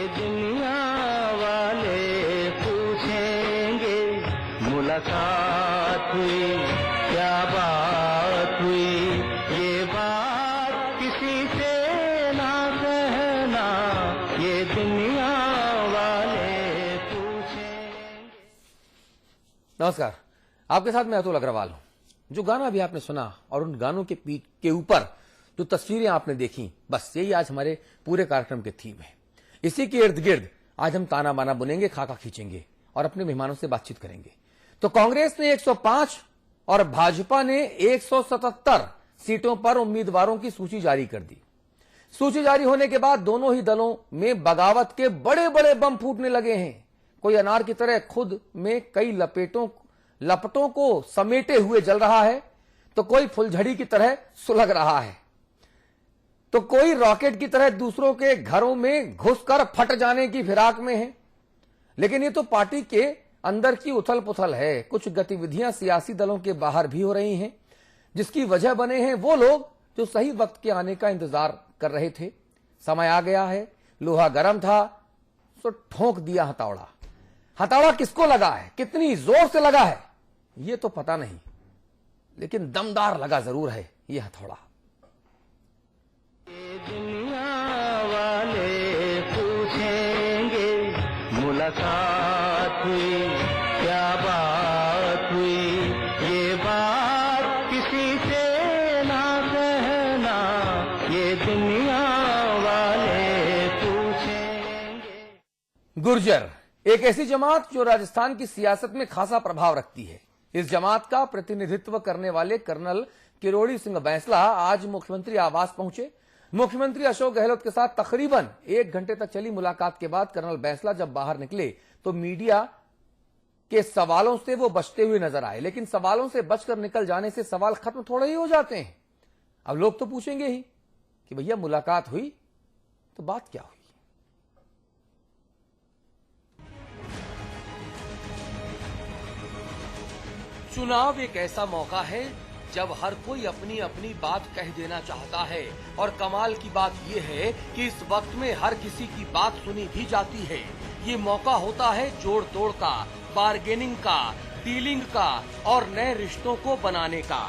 दुनिया वाले पूछेंगे मुलाकात हुई क्या बात हुई, ये बात किसी से ना कहना, ये दुनिया वाले पूछेंगे। नमस्कार, आपके साथ मैं अतुल अग्रवाल हूं। जो गाना अभी आपने सुना और उन गानों के ऊपर जो तस्वीरें आपने देखी, बस यही आज हमारे पूरे कार्यक्रम के थीम है। इसी के इर्द गिर्द आज हम ताना बाना बुनेंगे, खाका खींचेंगे और अपने मेहमानों से बातचीत करेंगे। तो कांग्रेस ने 105 और भाजपा ने 177 सीटों पर उम्मीदवारों की सूची जारी कर दी। सूची जारी होने के बाद दोनों ही दलों में बगावत के बड़े बड़े बम फूटने लगे हैं। कोई अनार की तरह खुद में कई लपटों को समेटे हुए जल रहा है, तो कोई फुलझड़ी की तरह सुलग रहा है, तो कोई रॉकेट की तरह दूसरों के घरों में घुसकर फट जाने की फिराक में है। लेकिन ये तो पार्टी के अंदर की उथल पुथल है। कुछ गतिविधियां सियासी दलों के बाहर भी हो रही हैं, जिसकी वजह बने हैं वो लोग जो सही वक्त के आने का इंतजार कर रहे थे। समय आ गया है, लोहा गर्म था तो ठोंक दिया हथौड़ा। हथौड़ा किसको लगा है, कितनी जोर से लगा है ये तो पता नहीं, लेकिन दमदार लगा जरूर है ये हथौड़ा। दुनिया वाले पूछेंगे मुलाकात हुई क्या बात हुई, ये बात किसी से ना कहना, ये दुनिया वाले पूछेंगे। गुर्जर एक ऐसी जमात जो राजस्थान की सियासत में खासा प्रभाव रखती है। इस जमात का प्रतिनिधित्व करने वाले कर्नल किरोड़ी सिंह बैंसला आज मुख्यमंत्री आवास पहुंचे। मुख्यमंत्री अशोक गहलोत के साथ तकरीबन 1 घंटे तक चली मुलाकात के बाद कर्नल बैंसला जब बाहर निकले तो मीडिया के सवालों से वो बचते हुए नजर आए। लेकिन सवालों से बचकर निकल जाने से सवाल खत्म थोड़े ही हो जाते हैं। अब लोग तो पूछेंगे ही कि भैया मुलाकात हुई तो बात क्या हुई। चुनाव एक ऐसा मौका है जब हर कोई अपनी अपनी बात कह देना चाहता है, और कमाल की बात यह है कि इस वक्त में हर किसी की बात सुनी भी जाती है। ये मौका होता है जोड़ तोड़ का, बार्गेनिंग का, डीलिंग का और नए रिश्तों को बनाने का।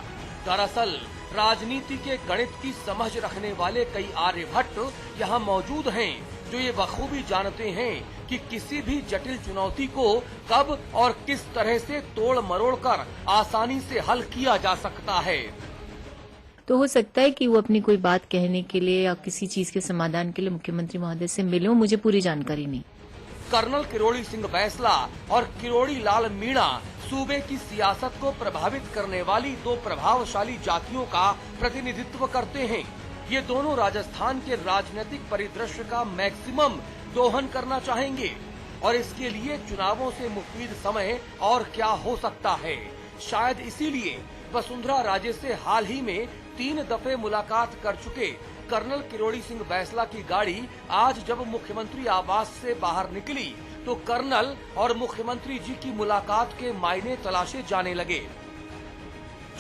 दरअसल राजनीति के गणित की समझ रखने वाले कई आर्यभट्ट यहाँ मौजूद हैं जो ये बखूबी जानते हैं कि किसी भी जटिल चुनौती को कब और किस तरह से तोड़ मरोड़ कर आसानी से हल किया जा सकता है। तो हो सकता है कि वो अपनी कोई बात कहने के लिए या किसी चीज के समाधान के लिए मुख्यमंत्री महोदय से मिले, मुझे पूरी जानकारी नहीं। कर्नल किरोड़ी सिंह बैंसला और किरोड़ी लाल मीणा सूबे की सियासत को प्रभावित करने वाली 2 प्रभावशाली जातियों का प्रतिनिधित्व करते हैं। ये दोनों राजस्थान के राजनीतिक परिदृश्य का मैक्सिमम दोहन करना चाहेंगे, और इसके लिए चुनावों से मुफीद समय और क्या हो सकता है। शायद इसीलिए वसुंधरा राजे से हाल ही में 3 दफे मुलाकात कर चुके कर्नल किरोड़ी सिंह बैंसला की गाड़ी आज जब मुख्यमंत्री आवास से बाहर निकली तो कर्नल और मुख्यमंत्री जी की मुलाकात के मायने तलाशे जाने लगे।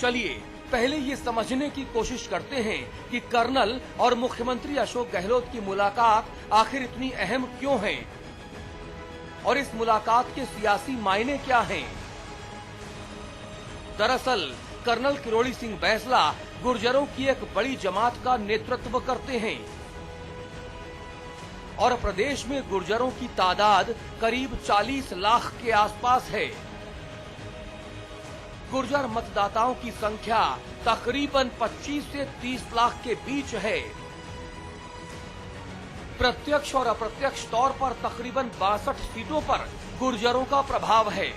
चलिए पहले ये समझने की कोशिश करते हैं कि कर्नल और मुख्यमंत्री अशोक गहलोत की मुलाकात आखिर इतनी अहम क्यों है और इस मुलाकात के सियासी मायने क्या हैं। दरअसल कर्नल किरोड़ी सिंह बैंसला गुर्जरों की एक बड़ी जमात का नेतृत्व करते हैं और प्रदेश में गुर्जरों की तादाद करीब 40 लाख के आसपास है। गुर्जर मतदाताओं की संख्या तकरीबन 25 से 30 लाख के बीच है। प्रत्यक्ष और अप्रत्यक्ष तौर पर तकरीबन 62 सीटों पर गुर्जरों का प्रभाव है।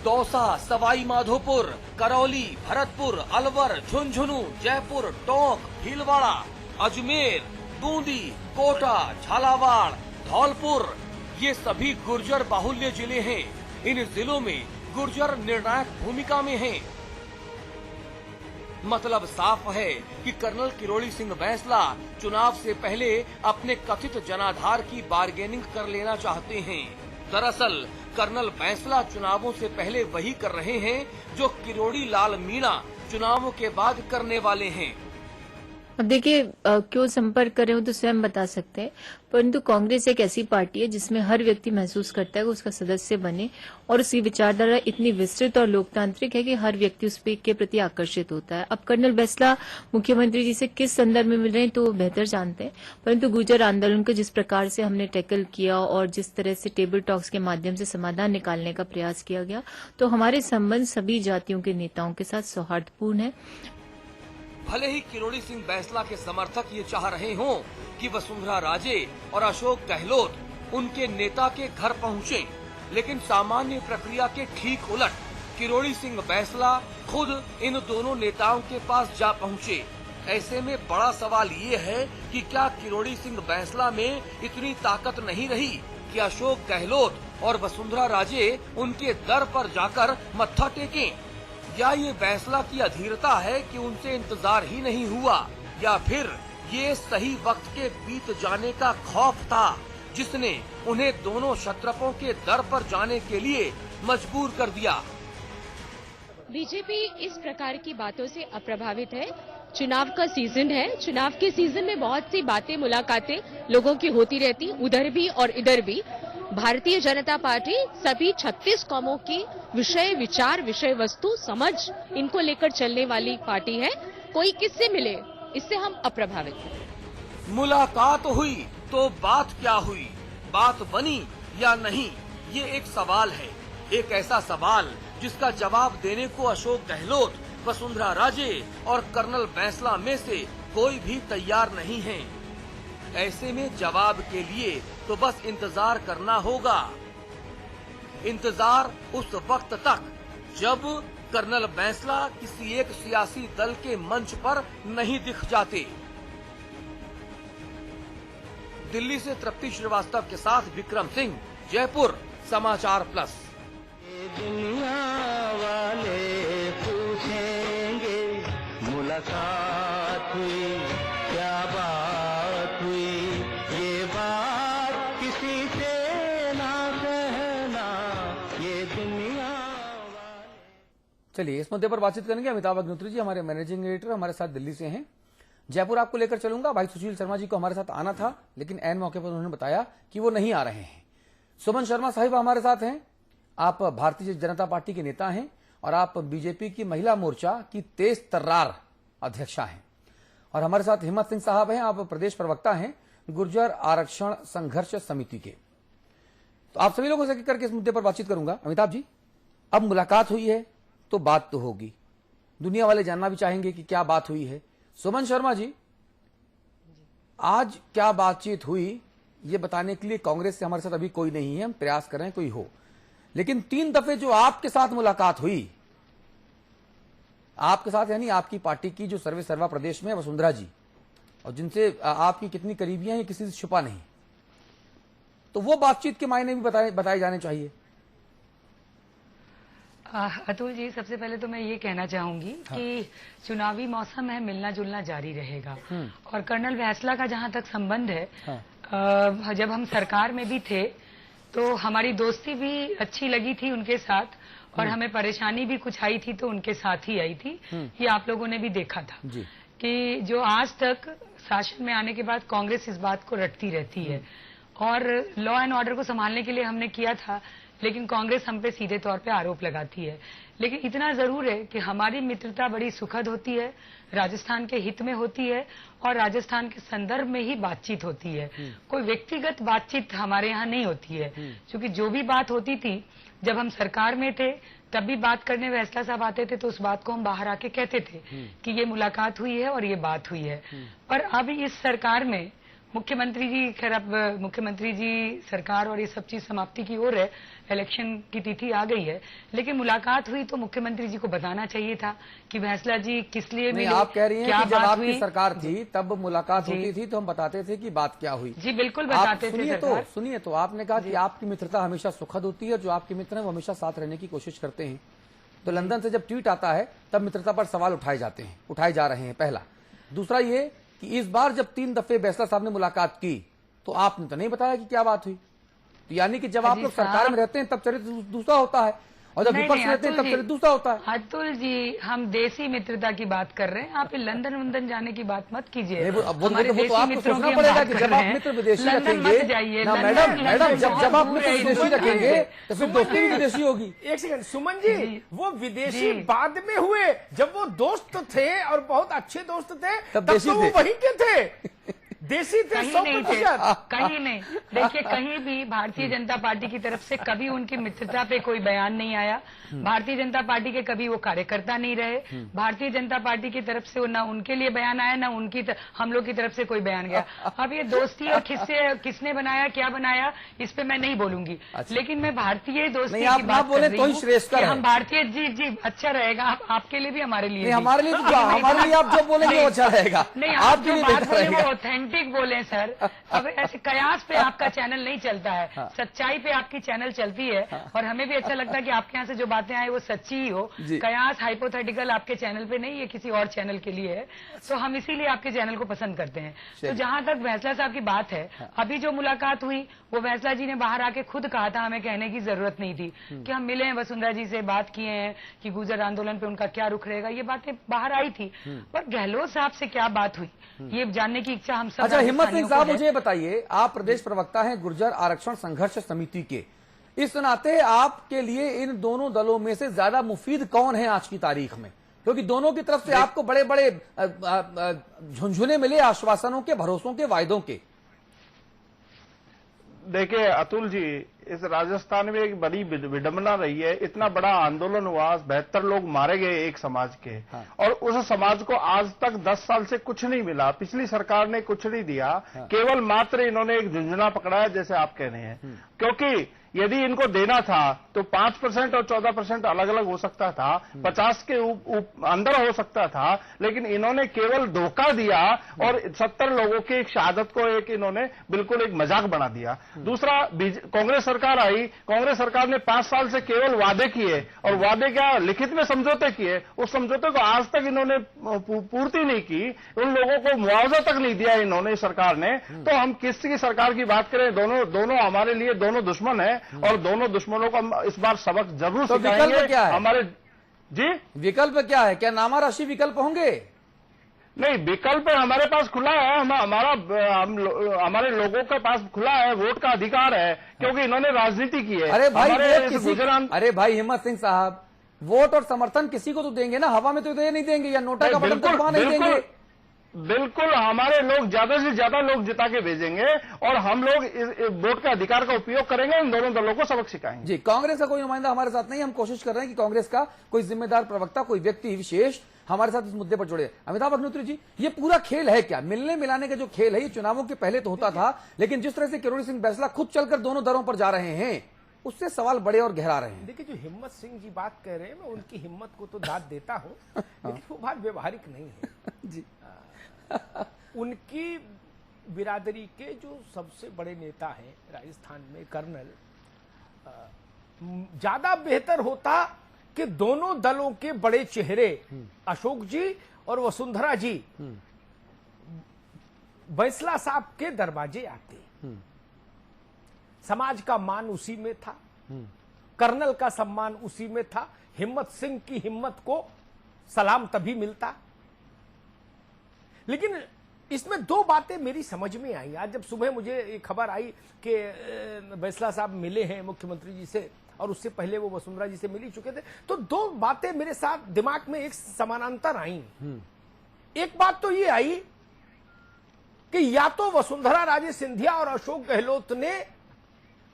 दौसा, सवाई माधोपुर, करौली, भरतपुर, अलवर, झुंझुनू, जयपुर, टोंक, भीलवाड़ा, अजमेर, बूंदी, कोटा, झालावाड़, धौलपुर ये सभी गुर्जर बाहुल्य जिले हैं। इन जिलों में गुर्जर निर्णायक भूमिका में हैं। मतलब साफ है कि कर्नल किरोड़ी सिंह बैंसला चुनाव से पहले अपने कथित जनाधार की बार्गेनिंग कर लेना चाहते हैं। दरअसल कर्नल बैंसला चुनावों से पहले वही कर रहे हैं जो किरोड़ी लाल मीणा चुनावों के बाद करने वाले हैं। अब देखिए क्यों संपर्क कर रहे हो तो स्वयं बता सकते हैं, परंतु कांग्रेस एक ऐसी पार्टी है जिसमें हर व्यक्ति महसूस करता है कि उसका सदस्य बने, और उसकी विचारधारा इतनी विस्तृत और लोकतांत्रिक है कि हर व्यक्ति उस के प्रति आकर्षित होता है। अब कर्नल बैंसला मुख्यमंत्री जी से किस संदर्भ में मिल रहे हैं तो वो बेहतर जानते हैं, परंतु गुर्जर आंदोलन को जिस प्रकार से हमने टैकल किया और जिस तरह से टेबल टॉक्स के माध्यम से समाधान निकालने का प्रयास किया गया, तो हमारे संबंध सभी जातियों के नेताओं के साथ सौहार्दपूर्ण है। भले ही किरोड़ी सिंह बैंसला के समर्थक ये चाह रहे हों कि वसुंधरा राजे और अशोक गहलोत उनके नेता के घर पहुंचे, लेकिन सामान्य प्रक्रिया के ठीक उलट किरोड़ी सिंह बैंसला खुद इन दोनों नेताओं के पास जा पहुंचे। ऐसे में बड़ा सवाल ये है कि क्या किरोड़ी सिंह बैंसला में इतनी ताकत नहीं रही कि अशोक गहलोत और वसुंधरा राजे उनके दर पर जाकर मत्था टेकें? या ये बैंसला की अधीरता है कि उनसे इंतजार ही नहीं हुआ, या फिर ये सही वक्त के बीत जाने का खौफ था जिसने उन्हें दोनों क्षत्रपों के दर पर जाने के लिए मजबूर कर दिया? बीजेपी इस प्रकार की बातों से अप्रभावित है। चुनाव का सीजन है, चुनाव के सीजन में बहुत सी बातें, मुलाकातें लोगों की होती रहती, उधर भी और इधर भी। भारतीय जनता पार्टी सभी 36 कौमों की विषय, विचार, विषय वस्तु, समझ, इनको लेकर चलने वाली पार्टी है। कोई किससे मिले, इससे हम अप्रभावित हैं। मुलाकात हुई तो बात क्या हुई, बात बनी या नहीं, ये एक सवाल है। एक ऐसा सवाल जिसका जवाब देने को अशोक गहलोत, वसुंधरा राजे और कर्नल बैंसला में से कोई भी तैयार नहीं है। ऐसे में जवाब के लिए तो बस इंतजार करना होगा। इंतजार उस वक्त तक जब कर्नल बैंसला किसी एक सियासी दल के मंच पर नहीं दिख जाते। दिल्ली से तृप्ति श्रीवास्तव के साथ विक्रम सिंह, जयपुर, समाचार प्लस। दुनिया वाले पूछेंगे मुलाकात हुई, क्या बात हुई, ये बात किसी से ना कहना, ये दुनिया वाले। चलिए इस मुद्दे पर बातचीत करेंगे अमिताभ अग्निहोत्री जी, हमारे मैनेजिंग एडिटर हमारे साथ दिल्ली से हैं। जयपुर आपको लेकर चलूंगा। भाई सुशील शर्मा जी को हमारे साथ आना था, लेकिन ऐन मौके पर उन्होंने बताया कि वो नहीं आ रहे हैं। सुमन शर्मा साहिब हमारे साथ हैं। आप भारतीय जनता पार्टी के नेता हैं और आप बीजेपी की महिला मोर्चा की तेज तर्रार अध्यक्षा हैं। और हमारे साथ हिम्मत सिंह साहब हैं, आप प्रदेश प्रवक्ता हैं गुर्जर आरक्षण संघर्ष समिति के। तो आप सभी लोगों से करके इस मुद्दे पर बातचीत करूंगा। अमिताभ जी, अब मुलाकात हुई है तो बात तो होगी, दुनिया वाले जानना भी चाहेंगे कि क्या बात हुई है। सुमन शर्मा जी, आज क्या बातचीत हुई ये बताने के लिए कांग्रेस से हमारे साथ अभी कोई नहीं है, हम प्रयास कर रहे हैं कोई हो, लेकिन 3 दफे जो आपके साथ मुलाकात हुई, आपके साथ यानी आपकी पार्टी की जो सर्वे सर्वा प्रदेश में वसुंधरा जी, और जिनसे आपकी कितनी करीबियां हैं किसी से छुपा नहीं, तो वो बातचीत के मायने भी बताए जाने चाहिए। अतुल जी, सबसे पहले तो मैं ये कहना चाहूंगी कि चुनावी मौसम है, मिलना जुलना जारी रहेगा। और कर्नल बैंसला का जहां तक संबंध है, जब हम सरकार में भी थे तो हमारी दोस्ती भी अच्छी लगी थी उनके साथ, और हमें परेशानी भी कुछ आई थी तो उनके साथ ही आई थी। ये आप लोगों ने भी देखा था कि जो आज तक शासन में आने के बाद कांग्रेस इस बात को रटती रहती है, और लॉ एंड ऑर्डर को संभालने के लिए हमने किया था, लेकिन कांग्रेस हम पे सीधे तौर पे आरोप लगाती है। लेकिन इतना जरूर है कि हमारी मित्रता बड़ी सुखद होती है, राजस्थान के हित में होती है, और राजस्थान के संदर्भ में ही बातचीत होती है। कोई व्यक्तिगत बातचीत हमारे यहाँ नहीं होती है, क्योंकि जो भी बात होती थी जब हम सरकार में थे तब भी बात करने बैंसला साहब आते थे तो उस बात को हम बाहर आके कहते थे कि ये मुलाकात हुई है और ये बात हुई है। पर अब इस सरकार में मुख्यमंत्री जी, खैर अब मुख्यमंत्री जी सरकार और ये सब चीज समाप्ति की ओर है, इलेक्शन की तिथि आ गई है, लेकिन मुलाकात हुई तो मुख्यमंत्री जी को बताना चाहिए था कि बैंसला जी किस लिए मिले, आप कह रही हैं क्या कि जब बात आपकी हुई। सरकार थी तब मुलाकात होती थी तो हम बताते थे कि बात क्या हुई। जी बिल्कुल बताते थे सरकार। सुनिए तो आपने कहा कि आपकी मित्रता हमेशा सुखद होती है, जो आपके मित्र हैं वो हमेशा साथ रहने की कोशिश करते हैं। तो लंदन से जब ट्वीट आता है तब मित्रता पर सवाल उठाए जा रहे हैं। पहला। दूसरा ये कि इस बार जब 3 दफे बैंसला साहब ने मुलाकात की तो आपने तो नहीं बताया कि क्या बात हुई। तो यानी कि जब आप लोग सरकार में रहते हैं तब चरित्र दूसरा होता है, और जब नहीं, विपक्ष नहीं, रहते हैं अतुल तब जी, फिर दूसरा होता है। अतुल जी, हम देसी मित्रता की बात कर रहे हैं, आप लंदन वंदन जाने की बात मत कीजिए। नहीं, वो हमारे तो देसी आपको मित्रों सोचना की हम पड़ेगा बात कि कर जब रहे आप हैं। मित्र विदेशी लंदन रखेंगे मत जाइए, ना लंदन- मैडम, लंदन जब बहुत आप दूर मित्र है, विदेशी बहुत रखेंगे दूर है। तो फिर दोस्ती भी विदेशी होगी। एक सेकंड सुमन जी, वो विदेशी बाद में हुए, जब वो दोस्त थे और बहुत अच्छे दोस्त थे तब तब देशी तो वो थे। वहीं के थे, देशी थे कहीं नहीं थे, 100%। कहीं नहीं। देखिए, कहीं भी भारतीय जनता पार्टी की तरफ से कभी उनकी मित्रता पे कोई बयान नहीं आया। भारतीय जनता पार्टी के कभी वो कार्यकर्ता नहीं रहे। भारतीय जनता पार्टी की तरफ से ना उनके लिए बयान आया, ना उनकी हम लोग की तरफ से कोई बयान गया। अब ये दोस्ती और किसने बनाया, क्या बनाया, इस पे मैं नहीं बोलूंगी। लेकिन मैं भारतीय दोस्ती नहीं, की आप बात ना कर बोले रही तो ही हूँ श्रेष्ठ कि है। हम भारतीय, जी अच्छा रहेगा, आपके लिए भी, हमारे लिए नहीं, भी। हमारे लिए आप जो बोलेंगे वो अच्छा रहेगा। नहीं, आप आप भी जो नहीं बात बेहतर बोले वो रहेगा। ऑथेंटिक बोले सर। अब ऐसे कयास पे आपका चैनल नहीं चलता है, सच्चाई पे आपकी चैनल चलती है। और हमें भी अच्छा लगता है कि आपके यहाँ से जो बातें आए वो सच्ची ही हो। कयास हाइपोथेटिकल आपके चैनल पे नहीं, ये किसी और चैनल के लिए है, तो हम इसीलिए आपके चैनल को पसंद करते हैं। तो जहां तक वैसला साहब की बात है, अभी जो मुलाकात हुई वो वैसला जी ने बाहर आके खुद कहा था, हमें कहने की जरूरत नहीं थी कि हम मिले हैं वसुंधरा जी से, बात किए हैं कि गुर्जर आंदोलन पे उनका क्या रुख रहेगा, ये बातें बाहर आई थी। पर गहलोत साहब से क्या बात हुई, ये जानने की इच्छा हम सब अच्छा, हिम्मत सिंह राजस्थानियों को साहब, है। मुझे बताइए, आप प्रदेश प्रवक्ता हैं गुर्जर आरक्षण संघर्ष समिति के, इस नाते आपके लिए इन दोनों दलों में से ज्यादा मुफीद कौन है आज की तारीख में? क्योंकि दोनों की तरफ से आपको बड़े बड़े झुंझुने मिले, आश्वासनों के, भरोसों के, वायदों के। देखिए अतुल जी, इस राजस्थान में एक बड़ी विडंबना रही है। इतना बड़ा आंदोलन हुआ, 72 लोग मारे गए एक समाज के, और उस समाज को आज तक 10 साल से कुछ नहीं मिला। पिछली सरकार ने कुछ नहीं दिया, केवल मात्र इन्होंने एक झुंझुना पकड़ा है, जैसे आप कह रहे हैं। क्योंकि यदि इनको देना था तो 5% और 14% अलग अलग हो सकता था, 50 के अंदर हो सकता था, लेकिन इन्होंने केवल धोखा दिया और 70 लोगों की एक शहादत को इन्होंने बिल्कुल एक मजाक बना दिया। दूसरा, कांग्रेस सरकार आई, कांग्रेस सरकार ने 5 साल से केवल वादे किए, और वादे क्या, लिखित में समझौते किए, उस समझौते को आज तक इन्होंने पूर्ति नहीं की, उन लोगों को मुआवजा तक नहीं दिया इन्होंने, सरकार ने। तो हम किसकी सरकार की बात करें, दोनों हमारे लिए दोनों दुश्मन है, और दोनों दुश्मनों को हम इस बार सबक जरूर तो सिखाएंगे। विकल्प क्या है? हमारे जी विकल्प क्या है? क्या नामा राशि विकल्प होंगे? नहीं, विकल्प हमारे पास खुला है, हमारे लोगों के पास खुला है, वोट का अधिकार है, क्योंकि इन्होंने राजनीति की है। अरे भाई, हमारे वोट किसी, अरे भाई हिम्मत सिंह साहब, वोट और समर्थन किसी को तो देंगे ना, हवा में तो ये नहीं देंगे, या नोटा का बटन दबा नहीं देंगे। बिल्कुल, हमारे लोग ज्यादा से ज्यादा लोग जिता के भेजेंगे, और हम लोग इस वोट का अधिकार का उपयोग करेंगे, इन दोनों दलों को सबक सिखाएंगे। जी, कांग्रेस का कोई नुमाइंदा हमारे साथ नहीं, हम कोशिश कर रहे हैं कि कांग्रेस का कोई जिम्मेदार प्रवक्ता, कोई व्यक्ति विशेष हमारे साथ इस मुद्दे पर जुड़े। अमिताभ अग्निहोत्री जी, ये पूरा खेल है क्या? मिलने मिलाने का जो खेल है, ये चुनावों के पहले तो होता था, लेकिन जिस तरह से किरोड़ी सिंह बैसला खुद चलकर दोनों दलों पर जा रहे हैं, उससे सवाल बड़े और गहरा रहे हैं। देखिए, जो हिम्मत सिंह जी बात कह रहे हैं, मैं उनकी हिम्मत को तो दाद देता हूं, लेकिन वो बात व्यवहारिक नहीं है जी। उनकी बिरादरी के जो सबसे बड़े नेता हैं राजस्थान में, कर्नल, ज्यादा बेहतर होता कि दोनों दलों के बड़े चेहरे अशोक जी और वसुंधरा जी बैसला साहब के दरवाजे आते। समाज का मान उसी में था, कर्नल का सम्मान उसी में था, हिम्मत सिंह की हिम्मत को सलाम तभी मिलता। लेकिन इसमें दो बातें मेरी समझ में आई। आज जब सुबह मुझे एक खबर आई कि बैसला साहब मिले हैं मुख्यमंत्री जी से, और उससे पहले वो वसुंधरा जी से मिल ही चुके थे, तो दो बातें मेरे साथ दिमाग में एक समानांतर आई। एक बात तो ये आई कि या तो वसुंधरा राजे सिंधिया और अशोक गहलोत ने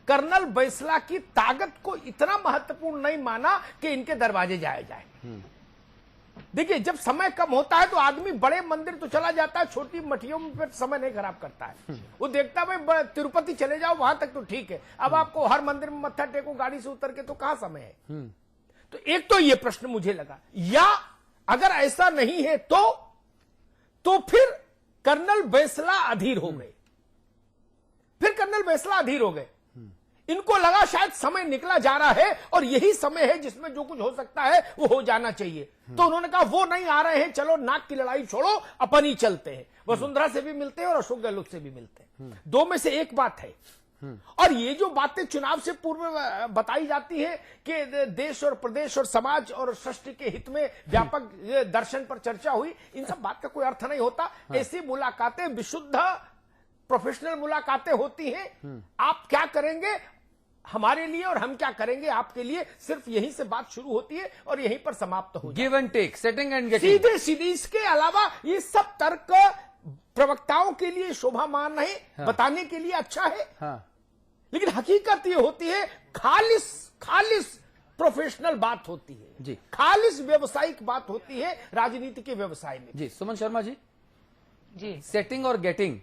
कर्नल बैसला की ताकत को इतना महत्वपूर्ण नहीं माना कि इनके दरवाजे जाया जाए। देखिए, जब समय कम होता है तो आदमी बड़े मंदिर तो चला जाता है, छोटी मठियों में फिर समय नहीं खराब करता है। वो देखता है भाई तिरुपति चले जाओ, वहां तक तो ठीक है, अब आपको हर मंदिर में मत्था टेको गाड़ी से उतर के, तो कहां समय है। तो एक तो ये प्रश्न मुझे लगा, या अगर ऐसा नहीं है तो फिर कर्नल बैसला अधीर हो गए। फिर कर्नल बैसला अधीर हो गए, इनको लगा शायद समय निकला जा रहा है और यही समय है जिसमें जो कुछ हो सकता है वो हो जाना चाहिए। तो उन्होंने कहा वो नहीं आ रहे हैं, चलो नाक की लड़ाई छोड़ो, अपन ही चलते हैं। वसुंधरा से भी मिलते हैं और अशोक गहलोत से भी मिलते हैं। दो में से एक बात है, और ये जो बातें चुनाव से पूर्व बताई जाती है कि देश और प्रदेश और समाज और सृष्टि के हित में व्यापक दर्शन पर चर्चा हुई, इन सब बात का कोई अर्थ नहीं होता। ऐसी मुलाकातें विशुद्ध प्रोफेशनल मुलाकातें होती हैं। आप क्या करेंगे हमारे लिए और हम क्या करेंगे आपके लिए, सिर्फ यहीं से बात शुरू होती है और यहीं पर समाप्त हो give and take, setting and getting, सीधे सीधे। इसके अलावा ये सब तर्क प्रवक्ताओं के लिए शोभामान है, बताने के लिए अच्छा है, लेकिन हकीकत ये होती है खालिस प्रोफेशनल बात होती है जी, खालिस व्यावसायिक बात होती है राजनीति के व्यवसाय में। जी सुमन शर्मा जी, जी सेटिंग और गेटिंग,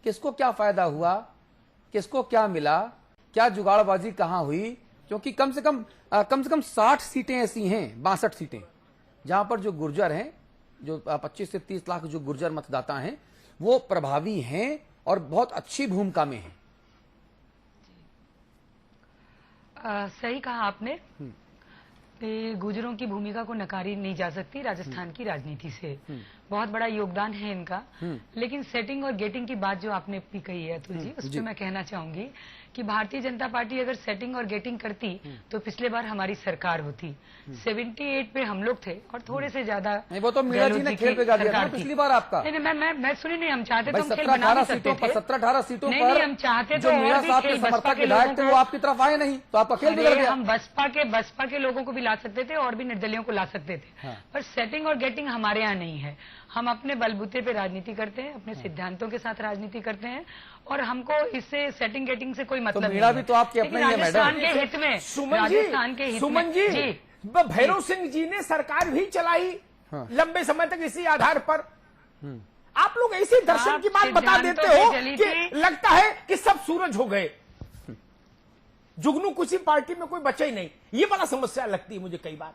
किसको क्या फायदा हुआ, किसको क्या मिला, क्या जुगाड़बाजी कहां हुई? क्योंकि कम से कम 60 सीटें ऐसी हैं, 62 सीटें, जहां पर जो गुर्जर हैं, जो 25 से 30 लाख जो गुर्जर मतदाता हैं, वो प्रभावी हैं और बहुत अच्छी भूमिका में हैं। सही कहा आपने कि गुजरों की भूमिका को नकारी नहीं जा सकती राजस्थान की राजनीति से। बहुत बड़ा योगदान है इनका। लेकिन सेटिंग और गेटिंग की बात जो आपने भी कही है अतुल जी, उस पर मैं कहना चाहूंगी कि भारतीय जनता पार्टी अगर सेटिंग और गेटिंग करती तो पिछले बार हमारी सरकार होती। 78 पे हम लोग थे और थोड़े से ज्यादा। नहीं, वो तो मीरा जी ने खेल बिगाड़ दिया था पिछली बार आपका। नहीं, मैं सुनी नहीं, हम चाहते तो 17-18 सीटों पर 17-18 सीटों नहीं, पर हम चाहते जो तो मीरा साहब के समर्थक विधायक थे वो आपकी तरफ आए नहीं, तो आपका खेल बिगड़ गया। हम बसपा के लोगों को भी ला सकते थे और भी निर्दलियों को ला सकते थे, पर सेटिंग और गेटिंग हमारे यहाँ नहीं है। हम अपने बलबूते पे राजनीति करते हैं, अपने सिद्धांतों के साथ राजनीति करते हैं और हमको इससे सेटिंग गेटिंग से कोई मतलब मीरा भी तो आपके अपने ही है राजस्थान के हित में, राजस्थान के हित सुमन जी, भैरव सिंह जी ने सरकार भी चलाई लंबे समय तक इसी आधार पर। आप लोग ऐसे दर्शन की बात बता देते हो कि लगता है कि सब सूरज हो गए, जुगनू किसी पार्टी में कोई बचा ही नहीं। ये बड़ा समस्या लगती है मुझे कई बार।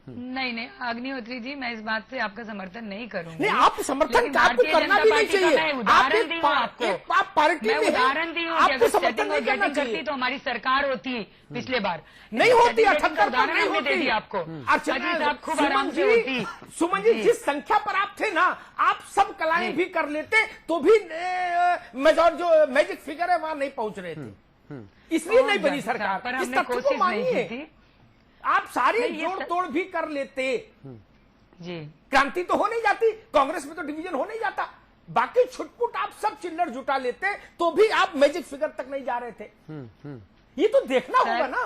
नहीं अग्निहोत्री जी, मैं इस बात से आपका समर्थन नहीं करूंगी। नहीं, आप समर्थन आपको करना भी नहीं चाहिए। उदाहरण दी हूँ आपको, आप पार्टी में उदाहरण दी हूँ, अगर सेटिंग और गेटिंग करती तो हमारी सरकार होती पिछले बार। नहीं होती, 78 उदाहरण नहीं हमने दे होती। दिया आपको। आप खूब आराम से होती। सुमन जी, जिस संख्या पर आप थे ना, आप सब कलाएं भी कर लेते तो भी मेजॉर जो मैजिक फिगर है वहां नहीं पहुंच रहे थे, इसलिए नहीं बनी सरकार। पर इस हमने तथ्य को कोशिश नहीं की मानिए। थी। आप सारी नहीं, ये जोड़ तोड़ भी कर लेते, जी क्रांति तो हो नहीं जाती, कांग्रेस में तो डिवीजन हो नहीं जाता, बाकी छुटपुट आप सब चिल्लर जुटा लेते तो भी आप मैजिक फिगर तक नहीं जा रहे थे। ये तो देखना होगा ना।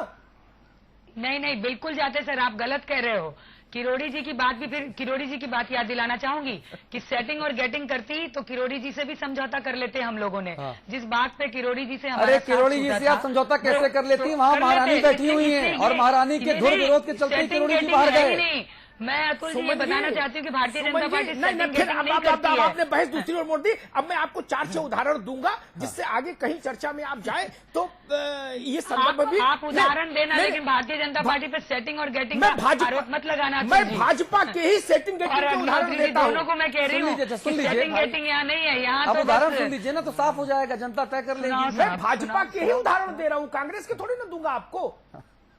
नहीं बिल्कुल जाते सर, आप गलत कह रहे हो। किरोड़ी जी की बात भी, फिर किरोड़ी जी की बात याद दिलाना चाहूंगी कि सेटिंग और गेटिंग करती तो किरोड़ी जी से भी समझौता कर लेते हम लोगों ने। जिस बात पे किरोड़ी जी से अरे किरोड़ी जी से आप समझौता कैसे कर लेती हैं? वहाँ महारानी बैठी हुई हैं और महारानी के धुर विरोध के चलते किरोड़ी जी बाहर गए। मैं अतुल जी ये बताना चाहती हूँ कि भारतीय जनता पार्टी आपने बहस दूसरी ओर मोड़ दी। अब मैं आपको 4-6 उदाहरण दूंगा जिससे आगे कहीं चर्चा में आप जाए तो ये संदर्भ भी आप उदाहरण देना, लेकिन भारतीय जनता पार्टी पे सेटिंग और गेटिंग का आरोप मत लगाना। मैं भाजपा के ही सेटिंग गेटिंग के उदाहरण देता हूं। दोनों को मैं कह रही हूँ सेटिंग गेटिंग यहाँ नहीं है, यहाँ तो उदाहरण सुन लीजिए ना, तो साफ हो जाएगा, जनता तय कर लेगी। मैं भाजपा के ही उदाहरण दे रहा हूँ, कांग्रेस के थोड़ी ना दूंगा आपको।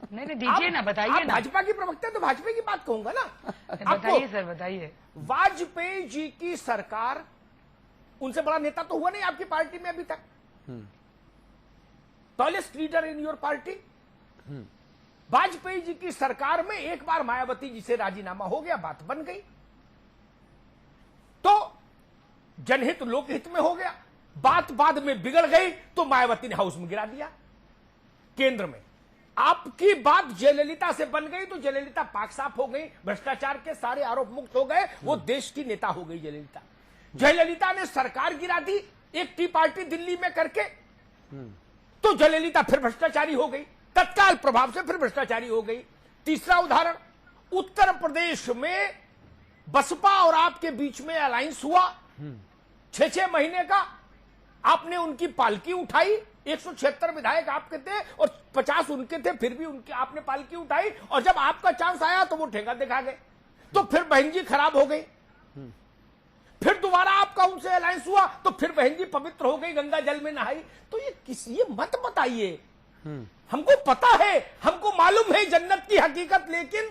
नहीं दीजिए ना, बताइए ना। भाजपा की प्रवक्ता तो भाजपा की बात कहूंगा ना। बताइए सर, बताइए। वाजपेयी जी की सरकार, उनसे बड़ा नेता तो हुआ नहीं आपकी पार्टी में अभी तक। Tallest leader in your party. Vajpayee ji की सरकार में एक बार मायावती जी से राजीनामा हो गया, बात बन गई, तो जनहित लोकहित में हो गया। बात बाद में बिगड़ गई तो मायावती ने हाउस में गिरा दिया केंद्र में। आपकी बात जयललिता से बन गई तो जयललिता पाक साफ हो गई, भ्रष्टाचार के सारे आरोप मुक्त हो गए, वो देश की नेता हो गई जयललिता। जयललिता ने सरकार गिरा दी एक टी पार्टी दिल्ली में करके, तो जयललिता फिर भ्रष्टाचारी हो गई, तत्काल प्रभाव से फिर भ्रष्टाचारी हो गई। तीसरा उदाहरण, उत्तर प्रदेश में बसपा और आपके बीच में अलायंस हुआ, 6-6 महीने का आपने उनकी पालकी उठाई। 176 विधायक आपके थे और 50 उनके थे, फिर भी उनकी आपने पालकी उठाई, और जब आपका चांस आया तो वो ठेका दिखा गए, तो फिर बहन जी खराब हो गई। फिर दोबारा आपका उनसे अलायंस हुआ तो फिर बहन जी पवित्र हो गई, गंगा जल में नहाई। तो ये मत बताइए, हमको पता है, हमको मालूम है जन्नत की हकीकत, लेकिन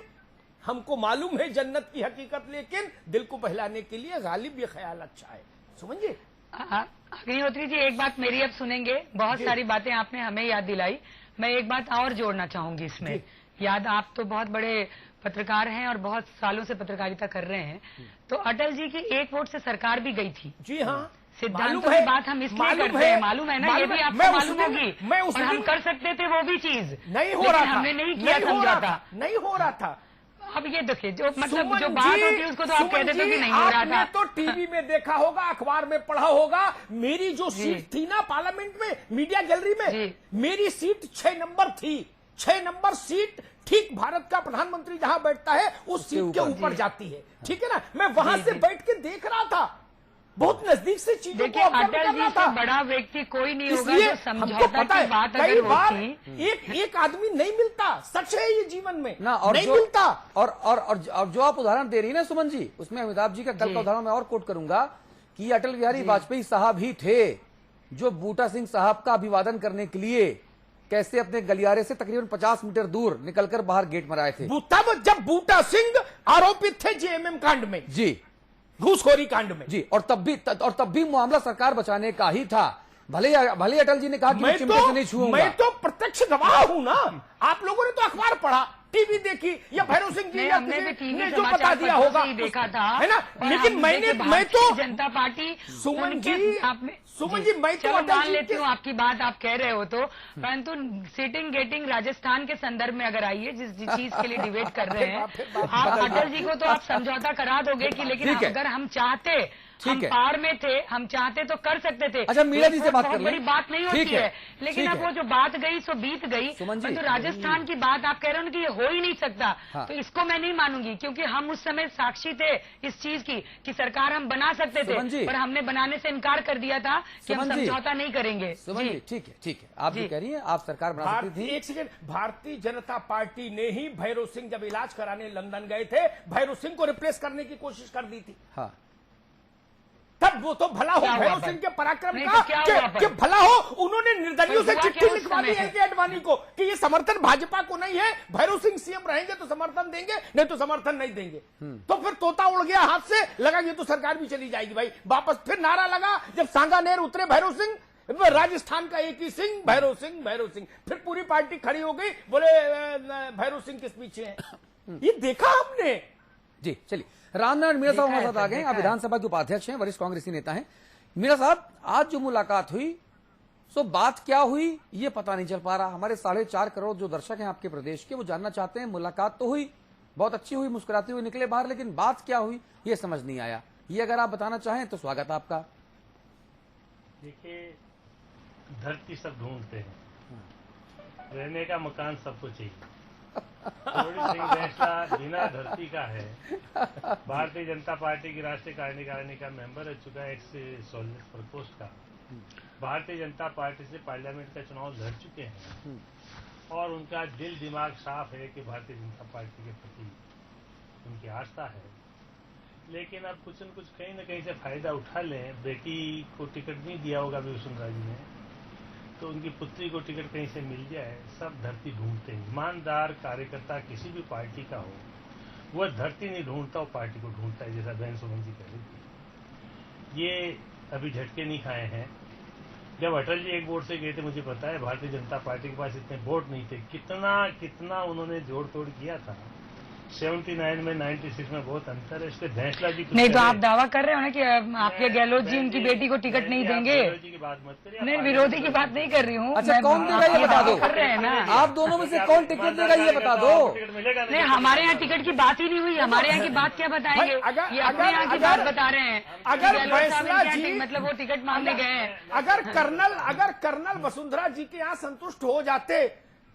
हमको मालूम है जन्नत की हकीकत, लेकिन दिल को बहलाने के लिए गालिब ये ख्याल अच्छा है। समझिए, अग्निहोत्री जी, एक बात मेरी अब सुनेंगे। बहुत सारी बातें आपने हमें याद दिलाई। मैं एक बात और जोड़ना चाहूंगी इसमें। याद, आप तो बहुत बड़े पत्रकार हैं और बहुत सालों से पत्रकारिता कर रहे हैं, तो अटल जी की एक वोट से सरकार भी गई थी। जी हाँ, सिद्धांतों की बात हम इसलिए करते हैं, मालूम है ना, ये भी आपको मालूम होगी। मैं उस और हम कर सकते थे वो भी चीज, नहीं हो रहा था, हमने नहीं किया समझौता, नहीं हो रहा था। अब ये देखिए, जो मतलब जो बात होती है उसको तो आप कहते थे कि नहीं हो रहा था। तो टीवी में देखा होगा, अखबार में पढ़ा होगा। मेरी जो सीट थी ना पार्लियामेंट में, मीडिया गैलरी में, मेरी सीट 6 नंबर थी। 6 नंबर सीट ठीक भारत का प्रधानमंत्री जहां बैठता है उस सीट के ऊपर जाती है, ठीक है ना। मैं वहां से बैठ के देख रहा था, बहुत नजदीक से चीजों को ऑब्जर्व कर रहा था। बड़ा व्यक्ति कोई नहीं होगा जो समझौता की बात अगर होती। एक आदमी नहीं मिलता, सच है ये जीवन में ना, और नहीं मिलता। और जो आप उदाहरण दे रही है ना सुमन जी, उसमें अमिताभ जी का कल का उदाहरण मैं और कोट करूंगा कि अटल बिहारी वाजपेयी साहब ही थे जो बूटा सिंह साहब का अभिवादन करने के लिए कैसे अपने गलियारे से तकरीबन 50 मीटर दूर निकलकर बाहर गेट में आए थे। तब जब बूटा सिंह आरोपित थे जेएमएम कांड में, जी, घूसखोरी कांड में, जी, और तब भी मामला सरकार बचाने का ही था। भले अटल जी ने कहा कि मैं चिमटे से नहीं छूऊंगा। मैं तो प्रत्यक्ष गवाह हूं ना। आप लोगों ने तो अखबार पढ़ा, टीवी देखी, या भैरव सिंह जी या किसी ने जो बता दिया होगा देखा था, है ना। लेकिन मैं तो जनता पार्टी, सुमन जी मैं तो मान लेती हूँ आपकी बात, आप कह रहे हो तो, परंतु सीटिंग गेटिंग राजस्थान के संदर्भ में अगर आइए, जिस चीज के लिए डिबेट कर रहे हैं आप, अटल जी को तो आप समझौता करा दोगे कि, लेकिन अगर हम चाहते, हम पार में थे, हम चाहते तो कर सकते थे। अच्छा, मीरा जी से बात कर बहुत बड़ी बात नहीं होती है, लेकिन अब वो जो बात गई सो बीत गई। तो राजस्थान की बात आप कह रहे हो कि ये हो ही नहीं सकता, तो इसको मैं नहीं मानूंगी, क्योंकि हम उस समय साक्षी थे इस चीज की कि सरकार हम बना सकते थे, पर हमने बनाने से इनकार कर दिया था कि हम समझौता नहीं करेंगे। ठीक है, ठीक है, आप भी कह रही हैं आप सरकार बना सकती थी। एक सेकंड, भारतीय जनता पार्टी ने ही भैरव सिंह जब इलाज कराने लंदन गए थे, भैरव सिंह को रिप्लेस करने की कोशिश कर दी थी। हाँ, तब वो तो भला हो भैरव सिंह के पराक्रम का कि भला हो, उन्होंने निर्दलियों से चिट्ठी लिखवा दी एल के आडवाणी को कि ये समर्थन भाजपा को नहीं है, भैरव सिंह सीएम रहेंगे तो समर्थन देंगे, नहीं तो समर्थन नहीं देंगे। तो फिर तोता उड़ गया हाथ से, लगा ये तो सरकार भी चली जाएगी भाई। वापस फिर नारा लगा जब सांगानेर उतरे भैरव सिंह, राजस्थान का एक ही सिंह, भैरव सिंह, भैरव सिंह। फिर पूरी पार्टी खड़ी हो गई, बोले भैरव सिंह किस पीछे है। ये देखा हमने। जी, चलिए, रामनारायण मीणा साहब हमारे साथ आ गए। आप विधानसभा के उपाध्यक्ष हैं, वरिष्ठ कांग्रेसी नेता हैं। मीणा साहब, आज जो मुलाकात हुई, सो बात क्या हुई ये पता नहीं चल पा रहा। हमारे 4.5 करोड़ जो दर्शक हैं आपके प्रदेश के, वो जानना चाहते हैं। मुलाकात तो हुई, बहुत अच्छी हुई, मुस्कुराते हुए निकले बाहर, लेकिन बात क्या हुई ये समझ नहीं आया। ये अगर आप बताना चाहें तो स्वागत आपका। देखिए, धरती सब ढूंढते हैं, रहने का मकान सबको चाहिए। किरोड़ी सिंह बैंसला बिना धरती का है। भारतीय जनता पार्टी की राष्ट्रीय कार्यकारिणी का मेंबर रह चुका है, एक्स प्रकोष्ठ का। भारतीय जनता पार्टी से पार्लियामेंट का चुनाव लड़ चुके हैं और उनका दिल दिमाग साफ है कि भारतीय जनता पार्टी के प्रति उनकी आस्था है। लेकिन अब कुछ न कुछ कहीं न कहीं से फायदा उठा लें। बेटी को टिकट नहीं दिया होगा वसुंधरा जी ने, तो उनकी पुत्री को टिकट कहीं से मिल जाए। सब धरती ढूंढते हैं। ईमानदार कार्यकर्ता किसी भी पार्टी का हो, वह धरती नहीं ढूंढता, वो पार्टी को ढूंढता है, जैसा बहन सुमन जी कह रही थी। ये अभी झटके नहीं खाए हैं। जब अटल जी एक वोट से गए थे, मुझे पता है भारतीय जनता पार्टी के पास इतने वोट नहीं थे। कितना उन्होंने जोड़ तोड़ किया था। 79 में 96 में बहुत अंतर है। इसके बैंसला जी नहीं, तो आप दावा कर रहे हो ना कि आपके गहलोत जी उनकी बेटी को टिकट नहीं देंगे। जी की बात मत करिए। नहीं, विरोधी की बात नहीं कर रही हूँ। अच्छा, कौन देगा ये बता दो। कर रहे हैं ना आप दोनों में से कौन टिकट देगा ये बता दो। टिकट मिलेगा नहीं, हमारे यहाँ टिकट की बात ही नहीं हुई। हमारे यहाँ की बात क्या बताएंगे, ये अपने यहाँ की बात बता रहे हैं। अगर बैंसला जी, मतलब वो टिकट मांगने गए हैं। अगर कर्नल वसुंधरा जी के यहाँ संतुष्ट हो जाते,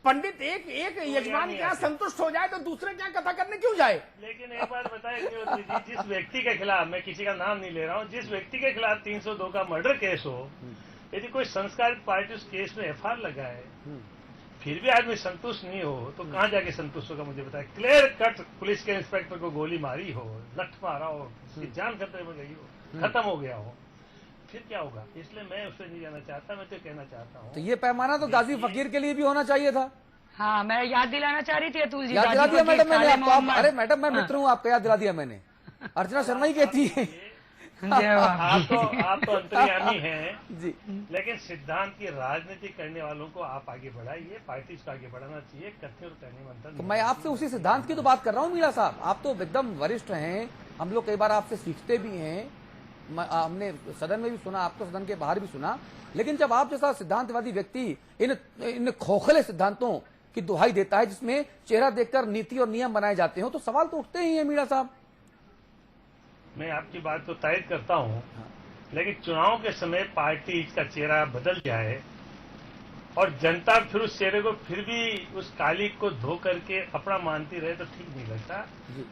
पंडित एक यजमान के यहाँ संतुष्ट हो जाए, तो दूसरे के यहाँ कथा करने क्यों जाए। लेकिन एक बात बताए जी, जिस व्यक्ति के खिलाफ, मैं किसी का नाम नहीं ले रहा हूँ, जिस व्यक्ति के खिलाफ 302 का मर्डर केस हो, यदि कोई संस्कारित पार्टी उस केस में FIR लगाए, फिर भी आदमी संतुष्ट नहीं हो, तो कहाँ जाके संतुष्ट होगा मुझे बताए। क्लियर कट पुलिस के इंस्पेक्टर को गोली मारी हो, लठ मारा हो, उसकी जान खतरे में गई हो, खत्म हो गया हो, फिर क्या होगा। इसलिए मैं उससे नहीं जाना चाहता। मैं तो कहना चाहता हूँ, तो ये पैमाना तो गाजी फकीर के लिए भी होना चाहिए था। हाँ, मैं याद दिलाना चाह रही थी अतुल जी। याद दिला दिया मैडम मैंने आपको। अरे मैडम, मैं मित्र हूँ आपका, याद दिला दिया मैंने। अर्चना शर्मा ही कहती है। आप तो अंतर्यामी हैं जी। लेकिन सिद्धांत की राजनीति करने वालों को आप आगे बढ़ाइए, पार्टी को आगे बढ़ाना चाहिए। कथ्य और कहने मंत्र। तो मैं आपसे उसी सिद्धांत की तो बात कर रहा हूँ मीणा साहब, आप तो एकदम वरिष्ठ हैं, हम लोग कई बार आपसे सीखते भी हैं, हमने सदन में भी सुना, आपको सदन के बाहर भी सुना, लेकिन जब आप जैसा सिद्धांतवादी व्यक्ति इन खोखले सिद्धांतों की दुहाई देता है जिसमें चेहरा देखकर नीति और नियम बनाए जाते हो, तो सवाल तो उठते ही हैं मीणा साहब। मैं आपकी बात को तायद करता हूं, लेकिन चुनाव के समय पार्टी का चेहरा बदल जाए और जनता फिर उस चेहरे को फिर भी उस काली को धो करके अपना मानती रहे तो ठीक नहीं लगता।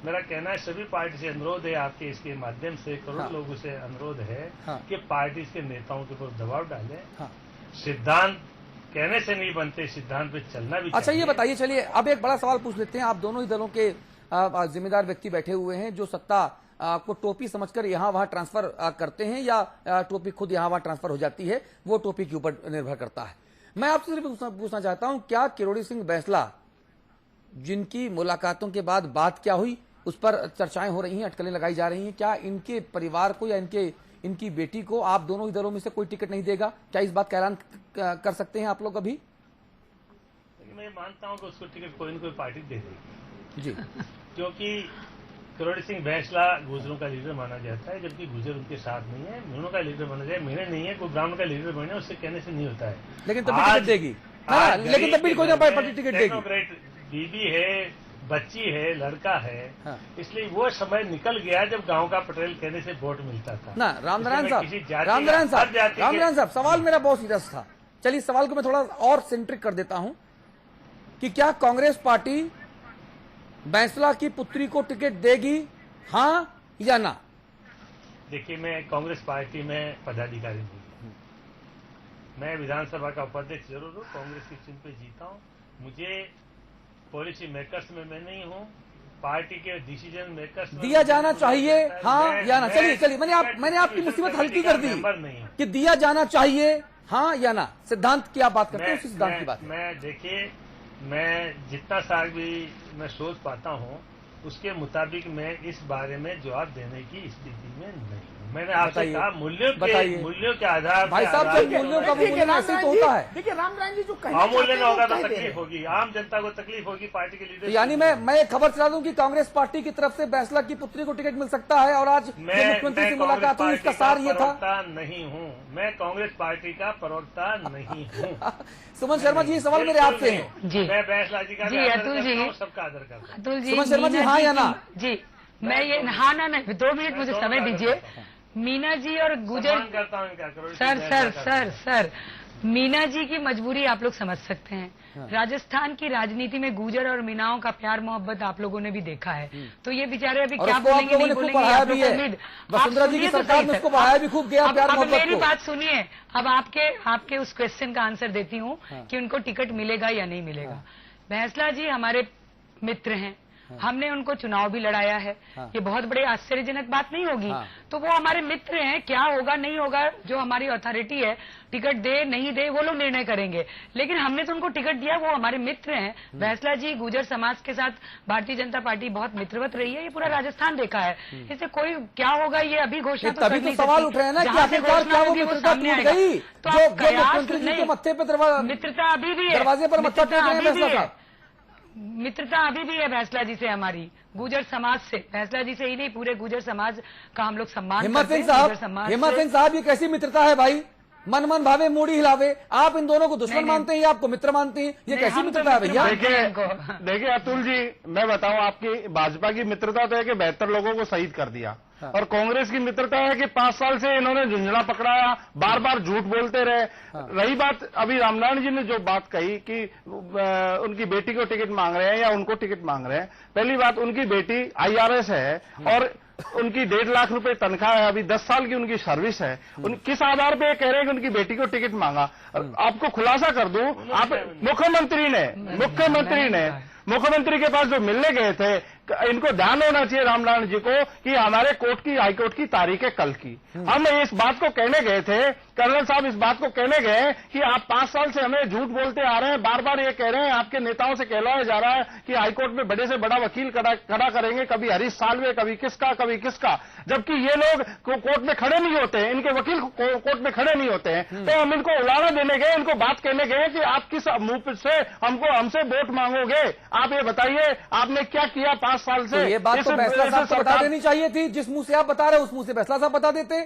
मेरा कहना है सभी पार्टी से अनुरोध है, आपके इसके माध्यम से करोड़ लोगों से अनुरोध है कि पार्टी के नेताओं के ऊपर दबाव डालें। सिद्धांत कहने से नहीं बनते, सिद्धांत पे चलना भी। अच्छा ये बताइए, चलिए अब एक बड़ा सवाल पूछ लेते हैं। आप दोनों ही दलों के जिम्मेदार व्यक्ति बैठे हुए हैं जो सत्ता को टोपी समझकर यहाँ वहां ट्रांसफर करते हैं या टोपी खुद यहाँ वहां ट्रांसफर हो जाती है, वो टोपी के ऊपर निर्भर करता है। मैं आपसे सिर्फ पूछना चाहता हूं, क्या किरोड़ी सिंह बैंसला जिनकी मुलाकातों के बाद बात क्या हुई उस पर चर्चाएं हो रही हैं, अटकलें लगाई जा रही हैं, क्या इनके परिवार को या इनकी बेटी को आप दोनों ही दलों में से कोई टिकट नहीं देगा? क्या इस बात का ऐलान कर सकते हैं आप लोग अभी? मैं मानता हूं कि उसको टिकट कोई न कोई पार्टी दे देगी जी, क्योंकि किरोड़ी सिंह बैंसला गुजरों का लीडर माना जाता है, जबकि गुजर उनके साथ नहीं है। मीणों का लीडर माना जाए, मीणे नहीं है, कोई ब्राह्मण का लीडर बने उससे कहने से नहीं होता है। लेकिन तब भी टिकट देगी, लेकिन तब भी कोई ना पार्टी टिकट देगी। बीबी है, बच्ची है, लड़का है, इसलिए वो समय निकल गया जब गांव का पटेल कहने से वोट मिलता था ना। रामनारायण साहब, सवाल मेरा बहुत सीरियस था। चलिए सवाल को मैं थोड़ा और सेंट्रिक कर देता हूं कि क्या कांग्रेस पार्टी बैंसला की पुत्री को टिकट देगी, हाँ या ना? देखिए, मैं कांग्रेस पार्टी में पदाधिकारी नहीं हूँ, मैं विधानसभा का उपाध्यक्ष जरूर हूँ, कांग्रेस की चिन्ह पे जीता हूँ। मुझे पॉलिसी मेकर्स में मैं नहीं हूँ, पार्टी के डिसीजन मेकर्स दिया जाना चाहिए, हाँ या ना? चलिए मैंने आपकी मुसीबत हल्की कर दी कि दिया जाना चाहिए, हाँ या ना। सिद्धांत की आप बात करते हैं, उसी सिद्धांत की बात। मैं देखिए, मैं जितना साल भी मैं सोच पाता हूँ उसके मुताबिक मैं इस बारे में जवाब देने की स्थिति में नहीं हूँ। मैंने आपसे कहा मूल्यों के आधार भाई साहब, मूल्यों का मूल्य ऐसे तो होता है। देखिए रामनारायण जी जो अमूल्य न होगा तो तकलीफ होगी, आम जनता को तकलीफ होगी, पार्टी के लीडर। यानी मैं एक खबर चला दूं कि कांग्रेस पार्टी की तरफ से बैंसला की पुत्री को टिकट मिल सकता है, और आज मुख्यमंत्री से मुलाकात हुई, इसका सार ये था। नहीं हूँ मैं कांग्रेस पार्टी का प्रवक्ता नहीं हूँ। सुमन शर्मा जी, सवाल मेरे आपसे हैं। जी, मैं बैंसला जी का अतुल जी, सबका आदर करता हूँ। अतुल जी, सुमन शर्मा जी, हाँ या ना? जी, मैं ये हाँ ना नहीं, 2 मिनट मुझे समय दीजिए। मीना जी और गुजर, सर मीना जी की मजबूरी आप लोग समझ सकते हैं। राजस्थान की राजनीति में गुजर और मीनाओं का प्यार मोहब्बत आप लोगों ने भी देखा है, तो ये बेचारे अभी क्या बोलेंगे नहीं बोलेंगे, आप लोग उम्मीद। वसुंधरा जी की सरकार में उसको बढ़ाया भी खूब गया प्यार मोहब्बत को। मेरी बात सुनिए, अब आपके उस क्वेश्चन का आंसर देती हूँ कि उनको टिकट मिलेगा या नहीं मिलेगा। बैंसला जी हमारे मित्र हैं, हमने उनको चुनाव भी लड़ाया है, ये बहुत बड़े आश्चर्यजनक बात नहीं होगी। तो वो हमारे मित्र हैं, क्या होगा नहीं होगा जो हमारी अथॉरिटी है, टिकट दे नहीं दे वो लोग निर्णय करेंगे, लेकिन हमने तो उनको टिकट दिया, वो हमारे मित्र हैं। बैंसला जी गुजर समाज के साथ भारतीय जनता पार्टी बहुत मित्रवत रही है, ये पूरा राजस्थान देखा है। इससे कोई क्या होगा ये अभी घोषणा तो तभी तो सवाल उठ रहे हैं ना कि आखिरकार क्या वो मित्रता टूट गई जो मुख्यमंत्री जी के मत्थे पे मित्रता अभी भी है, दरवाजे पर मत्था टेक रहे हैं बैंसला साहब। मित्रता अभी भी है बैंसला जी से, हमारी गुजर समाज से, बैंसला जी से ही नहीं पूरे गुजर समाज का हम लोग सम्मान करते हैं। हिम्मत सिंह साहब, ये कैसी मित्रता है भाई? मन भावे मूड़ी हिलावे, आप इन दोनों को दुश्मन मानते हैं या आपको मित्र मानते हैं? ये कैसी मित्रता है भैया? देखिए अतुल जी, मैं बताऊं, आपकी भाजपा की मित्रता तो है कि 72 लोगों को शहीद कर दिया, और कांग्रेस की मित्रता है कि 5 साल से इन्होंने झुंझुना पकड़ाया, बार बार झूठ बोलते रहे। रही बात अभी रामनारायण जी ने जो बात कही कि उनकी बेटी को टिकट मांग रहे हैं या उनको टिकट मांग रहे हैं, पहली बात उनकी बेटी IRS है और उनकी 1.5 लाख रुपए तनख्वाह है, अभी 10 साल की उनकी सर्विस है। किस आधार पे कह रहे हैं कि उनकी बेटी को टिकट मांगा? आपको खुलासा कर दूं, आप मुख्यमंत्री ने मुख्यमंत्री के पास जो मिलने गए थे, इनको ध्यान होना चाहिए रामनारायण जी को कि हमारे कोर्ट की, हाईकोर्ट की तारीख है कल की। हम इस बात को कहने गए थे, कर्नल साहब इस बात को कहने गए कि आप 5 साल से हमें झूठ बोलते आ रहे हैं, बार बार ये कह रहे हैं, आपके नेताओं से कहलाया जा रहा है कि हाईकोर्ट में बड़े से बड़ा वकील खड़ा करेंगे, कभी हरीश साल्वे, कभी किसका, जबकि ये लोग कोर्ट में खड़े नहीं होते हैं, इनके वकील कोर्ट में खड़े नहीं होते हैं। तो हम इनको उड़ाना देने गए, इनको बात कहने गए कि आप किस मुंह से हमसे वोट मांगोगे? आप ये बताइए, आपने क्या किया 5 साल से? तो ये बात तो फैसला साहब को बता देनी चाहिए थी। जिस मुंह से आप बता रहे हैं उस मुंह से फैसला साहब बता देते।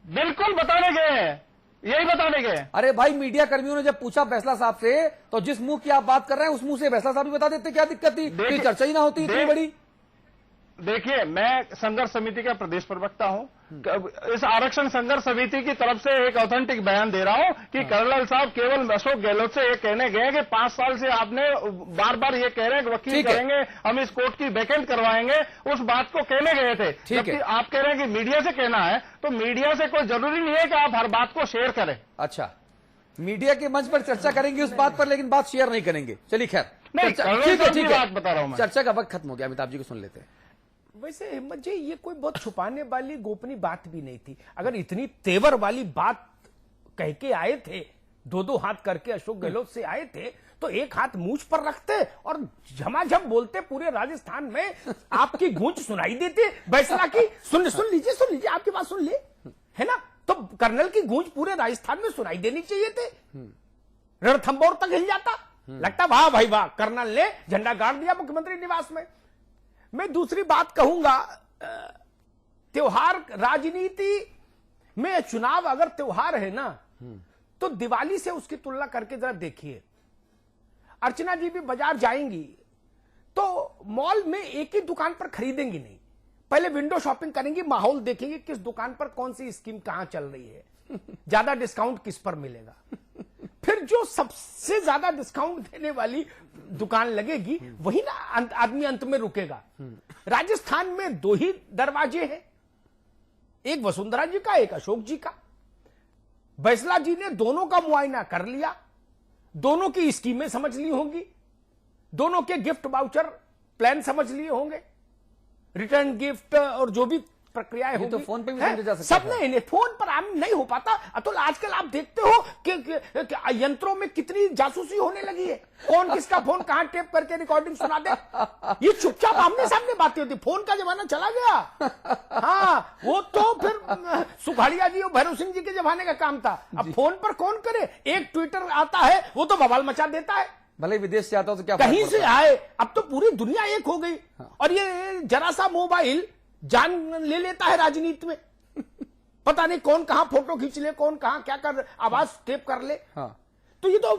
बिल्कुल बताने गए हैं, यही बताने गए। अरे भाई, मीडिया कर्मियों ने जब पूछा फैसला साहब से, तो जिस मुंह की आप बात कर रहे हैं उस मुंह से फैसला साहब भी बता देते। क्या दिक्कत थी कि चर्चा ही ना होती इतनी बड़ी? देखिए, मैं संघर्ष समिति का प्रदेश प्रवक्ता हूं। इस आरक्षण संघर्ष समिति की तरफ से एक ऑथेंटिक बयान दे रहा हूं कि कर्नल साहब केवल अशोक गहलोत से ये कहने गए कि 5 साल से आपने बार बार ये कह रहे हैं कि वकील करेंगे, हम इस कोर्ट की वैकेंट करवाएंगे, उस बात को कहने गए थे। जबकि आप कह रहे हैं कि मीडिया से कहना है, तो मीडिया से कोई जरूरी नहीं है कि आप हर बात को शेयर करें। अच्छा, मीडिया के मंच पर चर्चा करेंगे उस बात पर, लेकिन बात शेयर नहीं करेंगे। चलिए खैर, ठीक है, बात बता रहा हूं मैं। चर्चा का वक्त खत्म हो गया, अमिताभ जी को सुन लेते हैं। वैसे हिम्मत जी, ये कोई बहुत छुपाने वाली गोपनीय बात भी नहीं थी। अगर इतनी तेवर वाली बात कह के आए थे, 2-2 हाथ करके अशोक गहलोत से आए थे, तो एक हाथ मूंछ पर रखते और झमाझम बोलते, पूरे राजस्थान में आपकी गूंज सुनाई देती फैसला की। सुन लीजिए, आपकी बात सुन ले, है ना? तो कर्नल की गूंज पूरे राजस्थान में सुनाई देनी चाहिए थे। रणथंभौर तक हिल जाता। लगता वाह भाई वाह, कर्नल ने झंडा गाड़ दिया मुख्यमंत्री निवास में। मैं दूसरी बात कहूंगा, त्योहार राजनीति में चुनाव अगर त्योहार है ना, तो दिवाली से उसकी तुलना करके जरा देखिए। अर्चना जी भी बाजार जाएंगी तो मॉल में एक ही दुकान पर खरीदेंगी नहीं, पहले विंडो शॉपिंग करेंगी, माहौल देखेंगे किस दुकान पर कौन सी स्कीम कहां चल रही है, ज्यादा डिस्काउंट किस पर मिलेगा। फिर जो सबसे ज्यादा डिस्काउंट देने वाली दुकान लगेगी वही ना आदमी अंत में रुकेगा। राजस्थान में 2 ही दरवाजे हैं, एक वसुंधरा जी का, एक अशोक जी का। बैसला जी ने दोनों का मुआयना कर लिया, दोनों की स्कीमें समझ ली होंगी, दोनों के गिफ्ट वाउचर प्लान समझ लिए होंगे, रिटर्न गिफ्ट और जो भी प्रक्रियाएं होंगी। तो फोन पे भी समझा जा सकता सब नहीं, फोन पर आम नहीं हो पाता। अतुल, आजकल आप देखते हो कि यंत्रों में कितनी जासूसी होने लगी है, कौन किसका फोन कहां टेप करके रिकॉर्डिंग सुना दे। ये चुपचाप आमने सामने बातें होती। फोन का जमाना चला गया। हाँ, वो तो फिर सुखाड़िया जी और भैरव सिंह जी के जमाने का काम था। अब फोन पर कौन करे? एक ट्विटर आता है, वो तो बवाल मचा देता है, भले विदेश से आता हो तो क्या कहीं से आए। अब तो पूरी दुनिया एक हो गई। और ये जरा सा मोबाइल जान ले लेता है राजनीति में। पता नहीं कौन कहां फोटो खींच ले, कौन कहां क्या कर, आवाज टेप कर ले। हाँ। तो ये तो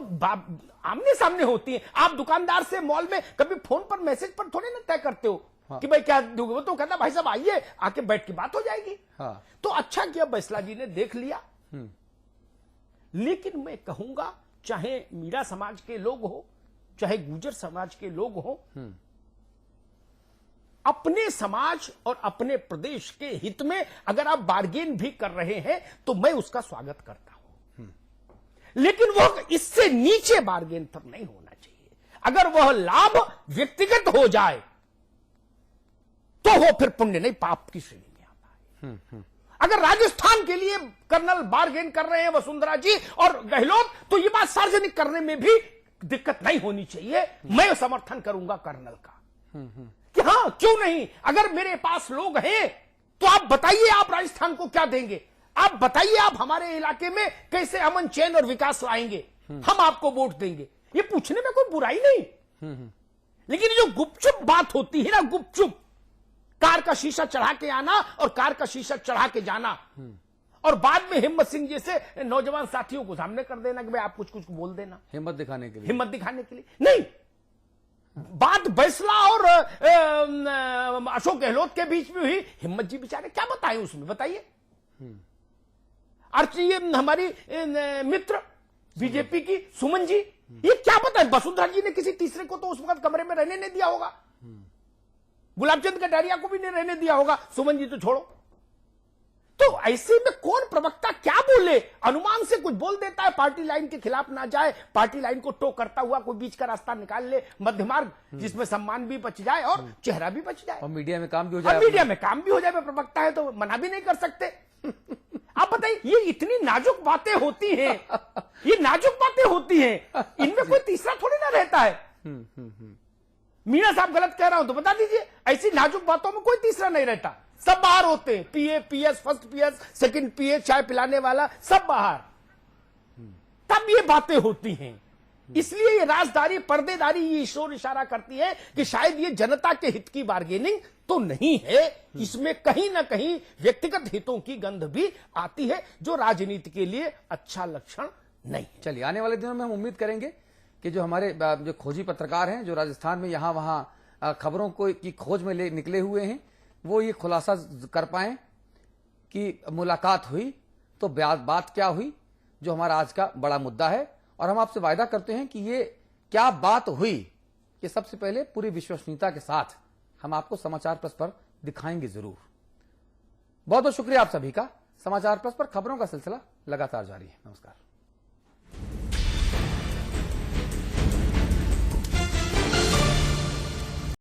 आमने सामने होती है। आप दुकानदार से मॉल में कभी फोन पर मैसेज पर थोड़े ना तय करते हो। हाँ। कि भाई क्या दोगे, वो तो कहता भाई साहब आइए, आके बैठ की बात हो जाएगी। हाँ। तो अच्छा किया बैसला जी ने देख लिया। लेकिन मैं कहूंगा, चाहे मीरा समाज के लोग हो, चाहे गुर्जर समाज के लोग हो, अपने समाज और अपने प्रदेश के हित में अगर आप बार्गेन भी कर रहे हैं तो मैं उसका स्वागत करता हूं। लेकिन वह इससे नीचे बार्गेन पर नहीं होना चाहिए। अगर वह लाभ व्यक्तिगत हो जाए तो वो फिर पुण्य नहीं, पाप की श्रेणी में आता है। अगर राजस्थान के लिए कर्नल बार्गेन कर रहे हैं वसुंधरा जी और गहलोत, तो ये बात सार्वजनिक करने में भी दिक्कत नहीं होनी चाहिए। मैं समर्थन करूंगा कर्नल का कि हाँ, क्यों नहीं। अगर मेरे पास लोग हैं तो आप बताइए, आप राजस्थान को क्या देंगे, आप बताइए, आप हमारे इलाके में कैसे अमन चैन और विकास लाएंगे, हम आपको वोट देंगे। ये पूछने में कोई बुराई नहीं। लेकिन जो गुपचुप बात होती है ना, गुपचुप कार का शीशा चढ़ा के आना और कार का शीशा चढ़ा के जाना, और बाद में हिम्मत सिंह जैसे नौजवान साथियों को सामने कर देना कि भाई आप कुछ कुछ बोल देना, हिम्मत दिखाने के लिए, हिम्मत दिखाने के लिए नहीं। बात बैसला और अशोक गहलोत के बीच में हुई। हिम्मत जी बेचारे क्या बताएं उसमें, बताइए। अर्ची हमारी मित्र बीजेपी की सुमन जी, ये क्या बताएं। वसुंधरा जी ने किसी तीसरे को तो उस वक्त कमरे में रहने नहीं दिया होगा, गुलाबचंद कटारिया को भी नहीं रहने दिया होगा, सुमन जी तो छोड़ो। तो ऐसे में कौन प्रवक्ता क्या बोले, अनुमान से कुछ बोल देता है, पार्टी लाइन के खिलाफ ना जाए, पार्टी लाइन को टो करता हुआ कोई बीच का रास्ता निकाल ले, मध्य मार्ग जिसमें सम्मान भी बच जाए और चेहरा भी बच जाए और मीडिया में काम भी हो जाए। और मीडिया में काम भी हो जाए। प्रवक्ता है तो मना भी नहीं कर सकते। आप बताइए, ये इतनी नाजुक बातें होती हैं, ये नाजुक बातें होती हैं, इनमें कोई तीसरा थोड़ी ना रहता है। मीना साहब गलत कह रहा हूं तो बता दीजिए, ऐसी नाजुक बातों में कोई तीसरा नहीं रहता, सब बाहर होते हैं, PA, PS, first PS, second PS, चाय पिलाने वाला सब बाहर, तब ये बातें होती हैं। इसलिए ये राजदारी, पर्देदारी ये इशोर इशारा करती है कि शायद ये जनता के हित की बार्गेनिंग तो नहीं है, इसमें कहीं ना कहीं व्यक्तिगत हितों की गंध भी आती है, जो राजनीति के लिए अच्छा लक्षण नहीं। चलिए, आने वाले दिनों में हम उम्मीद करेंगे कि जो हमारे जो खोजी पत्रकार हैं, जो राजस्थान में यहां वहां खबरों को की खोज में निकले हुए हैं, वो ये खुलासा कर पाए कि मुलाकात हुई तो बात क्या हुई, जो हमारा आज का बड़ा मुद्दा है। और हम आपसे वायदा करते हैं कि ये क्या बात हुई, ये सबसे पहले पूरी विश्वसनीयता के साथ हम आपको समाचार प्लस पर दिखाएंगे जरूर। बहुत बहुत शुक्रिया आप सभी का। समाचार प्लस पर खबरों का सिलसिला लगातार जारी है। नमस्कार।